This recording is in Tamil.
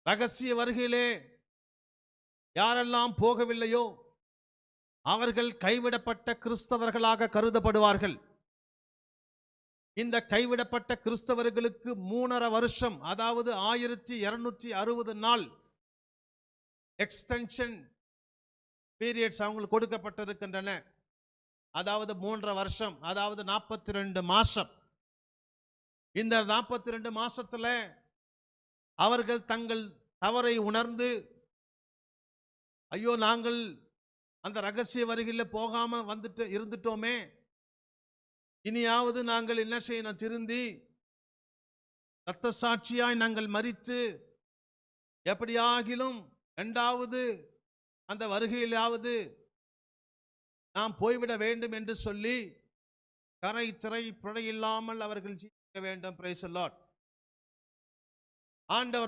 ரகசிய வருகையிலே யாரெல்லாம் போகவில்லையோ அவர்கள் கைவிடப்பட்ட கிறிஸ்தவர்களாக கருதப்படுவார்கள். இந்த கைவிடப்பட்ட கிறிஸ்தவர்களுக்கு 3.5 வருஷம், அதாவது 1260 நாள் எக்ஸ்டென்ஷன் பீரியட்ஸ் அவங்களுக்கு கொடுக்கப்பட்டிருக்கின்றன. அதாவது 3.5 வருஷம், அதாவது 42 மாசம். இந்த 42 மாசத்துல அவர்கள் தங்கள் தவறை உணர்ந்து, ஐயோ நாங்கள் அந்த ரகசிய வருகையில் போகாம வந்துட்டு இருந்துட்டோமே, இனியாவது நாங்கள் என்ன செய்யணும், திருந்தி இரத்த சாட்சியாய் நாங்கள் மரித்து எப்படியாகிலும் 2வது அந்த வருகையிலாவது நாம் போய்விட வேண்டும் என்று சொல்லி கரை திரை பிழை இல்லாமல் அவர்கள் ஜீவிக்க வேண்டும். Praise the Lord. ஆண்டவர்